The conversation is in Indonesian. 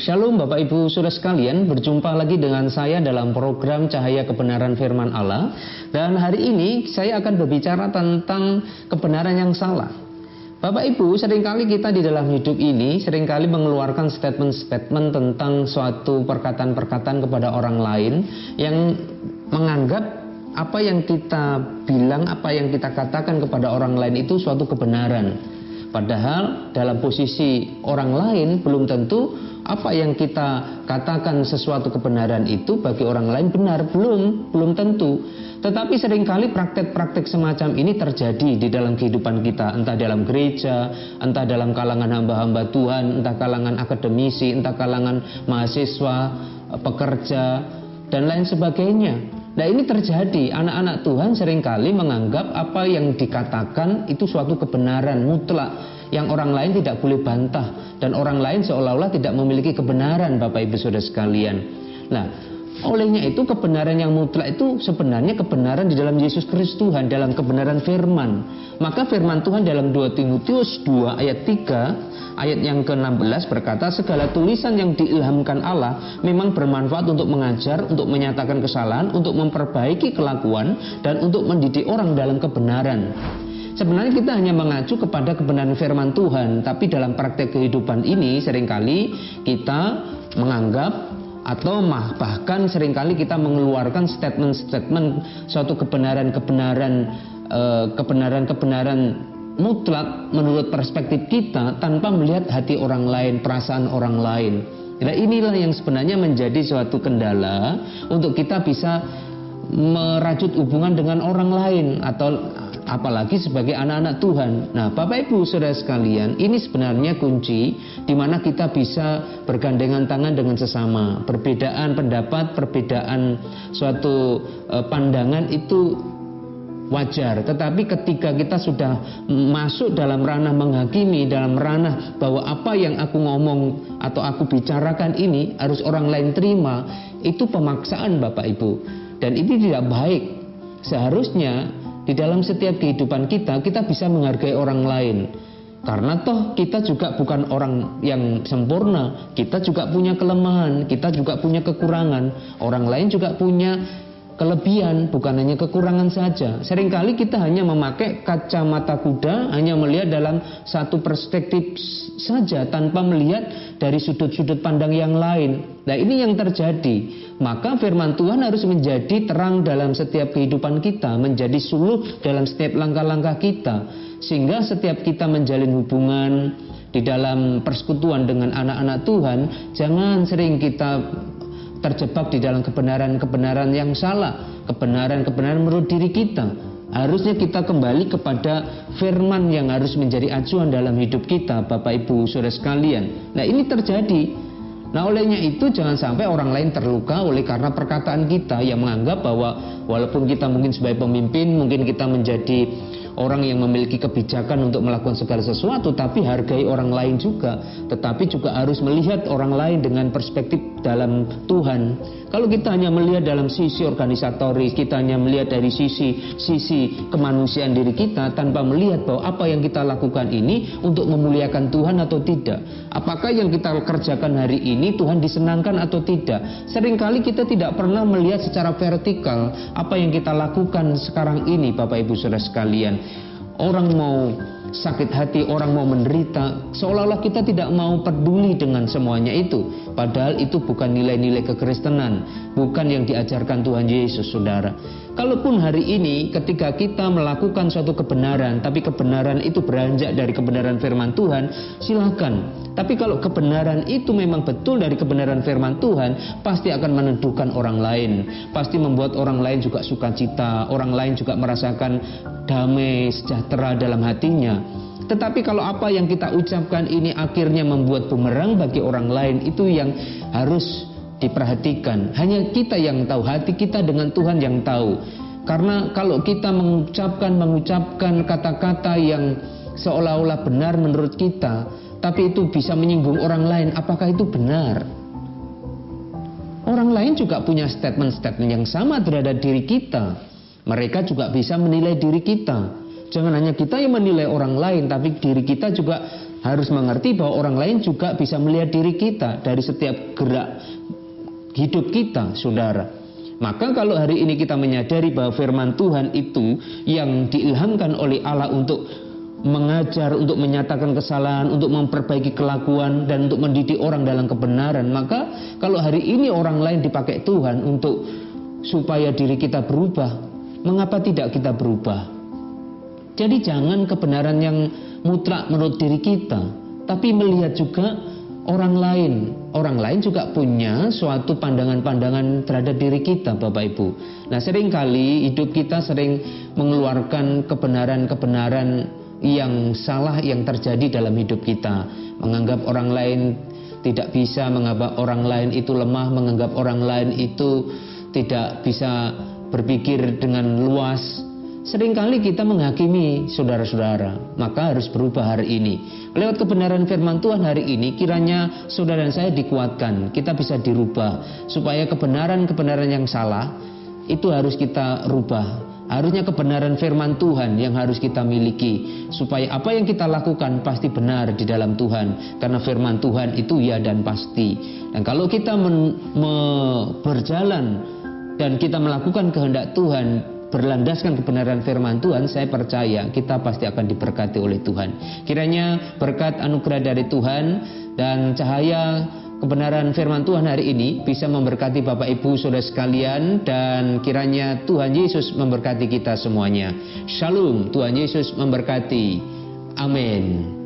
Shalom Bapak Ibu Saudara sekalian, berjumpa lagi dengan saya dalam program Cahaya Kebenaran Firman Allah. Dan hari ini saya akan berbicara tentang kebenaran yang salah. Bapak Ibu, seringkali kita di dalam hidup ini seringkali mengeluarkan statement-statement tentang suatu perkataan-perkataan kepada orang lain yang menganggap apa yang kita bilang, apa yang kita katakan kepada orang lain itu suatu kebenaran. Padahal dalam posisi orang lain belum tentu apa yang kita katakan sesuatu kebenaran itu bagi orang lain benar, belum tentu. Tetapi seringkali praktek-praktek semacam ini terjadi di dalam kehidupan kita, entah dalam gereja, entah dalam kalangan hamba-hamba Tuhan, entah kalangan akademisi, entah kalangan mahasiswa, pekerja, dan lain sebagainya. Nah, ini terjadi, anak-anak Tuhan seringkali menganggap apa yang dikatakan itu suatu kebenaran mutlak yang orang lain tidak boleh bantah, dan orang lain seolah-olah tidak memiliki kebenaran, Bapak Ibu Saudara sekalian. Nah, olehnya itu kebenaran yang mutlak itu sebenarnya kebenaran di dalam Yesus Kristus Tuhan, dalam kebenaran firman. Maka firman Tuhan dalam 2 Timotius 2 ayat 3 ayat yang ke-16 berkata, segala tulisan yang diilhamkan Allah memang bermanfaat untuk mengajar, untuk menyatakan kesalahan, untuk memperbaiki kelakuan, dan untuk mendidik orang dalam kebenaran. Sebenarnya kita hanya mengacu kepada kebenaran firman Tuhan, tapi dalam praktek kehidupan ini seringkali kita menganggap atau bahkan seringkali kita mengeluarkan statement-statement suatu kebenaran mutlak menurut perspektif kita tanpa melihat hati orang lain, perasaan orang lain. Nah, inilah yang sebenarnya menjadi suatu kendala untuk kita bisa merajut hubungan dengan orang lain atau apalagi sebagai anak-anak Tuhan. Nah, Bapak Ibu Saudara sekalian, ini sebenarnya kunci di mana kita bisa bergandengan tangan dengan sesama. Perbedaan pendapat, perbedaan suatu pandangan itu wajar, tetapi ketika kita sudah masuk dalam ranah menghakimi, dalam ranah bahwa apa yang aku ngomong atau aku bicarakan ini harus orang lain terima, itu pemaksaan, Bapak Ibu, dan ini tidak baik. Seharusnya di dalam setiap kehidupan kita bisa menghargai orang lain. Karena toh kita juga bukan orang yang sempurna, kita juga punya kelemahan, kita juga punya kekurangan. Orang lain juga punya kelebihan, bukan hanya kekurangan saja. Seringkali kita hanya memakai kacamata kuda, hanya melihat dalam satu perspektif saja tanpa melihat dari sudut-sudut pandang yang lain. Nah, ini yang terjadi. Maka firman Tuhan harus menjadi terang dalam setiap kehidupan kita, menjadi suluh dalam setiap langkah-langkah kita, sehingga setiap kita menjalin hubungan di dalam persekutuan dengan anak-anak Tuhan, jangan sering kita terjebak di dalam kebenaran-kebenaran yang salah, kebenaran-kebenaran menurut diri kita. Harusnya kita kembali kepada firman yang harus menjadi acuan dalam hidup kita, Bapak Ibu Saudara sekalian. Nah, ini terjadi. Nah, olehnya itu jangan sampai orang lain terluka oleh karena perkataan kita yang menganggap bahwa walaupun kita mungkin sebagai pemimpin, mungkin kita menjadi orang yang memiliki kebijakan untuk melakukan segala sesuatu, tapi hargai orang lain juga, tetapi juga harus melihat orang lain dengan perspektif dalam Tuhan. Kalau kita hanya melihat dalam sisi organisatoris, kita hanya melihat dari sisi kemanusiaan diri kita tanpa melihat bahwa apa yang kita lakukan ini untuk memuliakan Tuhan atau tidak. Apakah yang kita kerjakan hari ini Tuhan disenangkan atau tidak? Seringkali kita tidak pernah melihat secara vertikal apa yang kita lakukan sekarang ini, Bapak Ibu Saudara sekalian. Orang mau sakit hati, orang mau menderita, seolah-olah kita tidak mau peduli dengan semuanya itu. Padahal itu bukan nilai-nilai kekristenan, bukan yang diajarkan Tuhan Yesus, saudara. Kalaupun hari ini ketika kita melakukan suatu kebenaran, tapi kebenaran itu beranjak dari kebenaran firman Tuhan, silakan. Tapi kalau kebenaran itu memang betul dari kebenaran firman Tuhan, pasti akan meneduhkan orang lain, pasti membuat orang lain juga sukacita, orang lain juga merasakan damai, sejahtera dalam hatinya. Tetapi kalau apa yang kita ucapkan ini akhirnya membuat bumerang bagi orang lain, itu yang harus diperhatikan. Hanya kita yang tahu, hati kita dengan Tuhan yang tahu. Karena kalau kita mengucapkan kata-kata yang seolah-olah benar menurut kita, tapi itu bisa menyinggung orang lain, apakah itu benar? Orang lain juga punya statement-statement yang sama terhadap diri kita. Mereka juga bisa menilai diri kita. Jangan hanya kita yang menilai orang lain, tapi diri kita juga harus mengerti bahwa orang lain juga bisa melihat diri kita dari setiap gerak hidup kita, saudara. Maka kalau hari ini kita menyadari bahwa firman Tuhan itu yang diilhamkan oleh Allah untuk mengajar, untuk menyatakan kesalahan, untuk memperbaiki kelakuan, dan untuk mendidik orang dalam kebenaran, maka kalau hari ini orang lain dipakai Tuhan untuk supaya diri kita berubah, mengapa tidak kita berubah? Jadi jangan kebenaran yang mutlak menurut diri kita, tapi melihat juga orang lain. Orang lain juga punya suatu pandangan-pandangan terhadap diri kita, Bapak Ibu. Nah, seringkali hidup kita sering mengeluarkan kebenaran-kebenaran yang salah yang terjadi dalam hidup kita. Menganggap orang lain tidak bisa, menganggap orang lain itu lemah, menganggap orang lain itu tidak bisa berpikir dengan luas. Seringkali kita menghakimi saudara-saudara. Maka harus berubah hari ini. Lewat kebenaran firman Tuhan hari ini, kiranya saudara dan saya dikuatkan, kita bisa dirubah, supaya kebenaran-kebenaran yang salah itu harus kita rubah. Harusnya kebenaran firman Tuhan yang harus kita miliki, supaya apa yang kita lakukan pasti benar di dalam Tuhan, karena firman Tuhan itu ya dan pasti. Dan kalau kita berjalan dan kita melakukan kehendak Tuhan, berlandaskan kebenaran firman Tuhan, saya percaya kita pasti akan diberkati oleh Tuhan. Kiranya berkat anugerah dari Tuhan dan cahaya kebenaran firman Tuhan hari ini bisa memberkati Bapak Ibu saudara sekalian, dan kiranya Tuhan Yesus memberkati kita semuanya. Shalom, Tuhan Yesus memberkati. Amin.